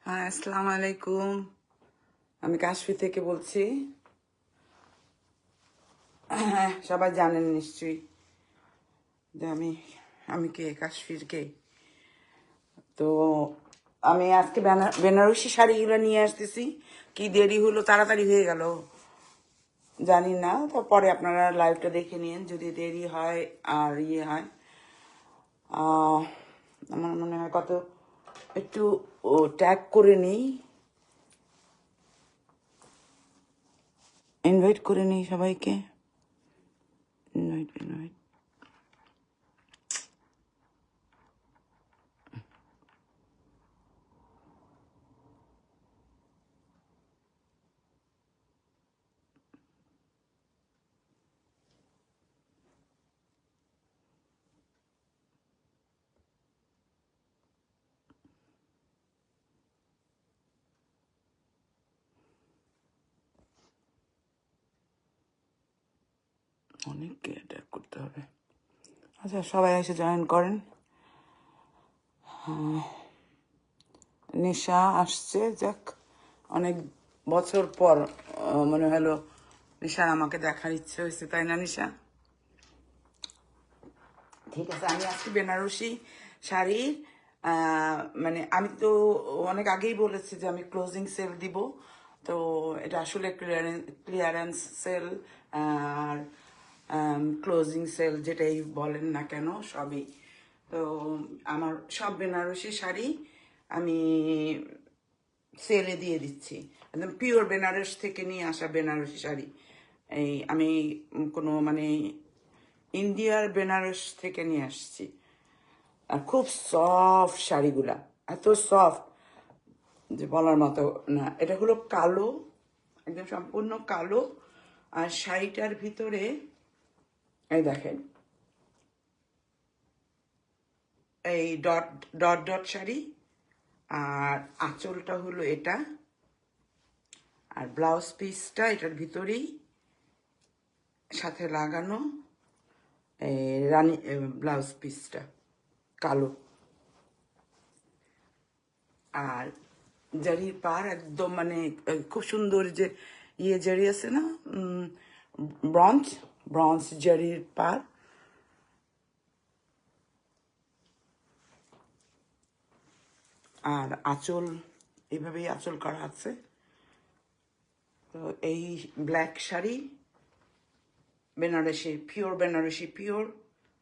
হ্যাঁ, আসসালামু আলাইকুম। আমি কাশফি থেকে বলছি। হ্যাঁ, সবাই জানেন নিশ্চয়ই যে আমি আমি কে, কাশফির কে। তো আমি আজকে বেনারসি শাড়িগুলো নিয়ে আসতেছি। কি দেরি হলো, তাড়াতাড়ি হয়ে গেল জানি না। তারপরে আপনারা লাইভটা দেখে নিন যদি দেরি হয় আর হয়। আমার মনে হয় কত একটু ট্যাগ করে নিই, ইনভাইট করে নিই সবাইকে। ইনভাইট ইনভাইট অনেককে ট্যাগ করতে হবে। আচ্ছা, সবাই এসে জয়েন করেন। নিশা আসছে, যাক অনেক বছর পর মনে হলো নিশার আমাকে দেখার ইচ্ছে হয়েছে, তাই না নিশা? ঠিক আছে, আমি আজকে বেনারসি শাড়ি মানে আমি তো অনেক আগেই বলেছি যে আমি ক্লোজিং সেল দিব। তো এটা আসলে ক্লিয়ারেন্স সেল আর ক্লোজিং সেল যেটাই বলেন না কেন, সবই। তো আমার সব বেনারসি শাড়ি আমি সেলে দিয়ে দিচ্ছি। একদম পিওর বেনারস থেকে নিয়ে আসা বেনারসি শাড়ি। এই আমি কোনো মানে ইন্ডিয়ার বেনারস থেকে নিয়ে আসছি। আর খুব সফট শাড়িগুলা, এত সফট যে বলার মতো না। এটা হলো কালো, একদম সম্পূর্ণ কালো। আর শাড়িটার ভিতরে এই দেখেন, এই ডট ডট ডট শাড়ি। আর আঁচলটা হলো এটা, আর ব্লাউজ পিসটা এটার ভিতরেই সাথে লাগানো। এই রানী ব্লাউজ পিসটা কালো। আর জারির পার একদম মানে খুব সুন্দর যে জারি আছে না, ব্রঞ্জ ব্রঞ্জ জারির পার। আর আঁচল এইভাবেই আঁচল করা আছে। তো এই black sari, Banarasi pure, Banarasi pure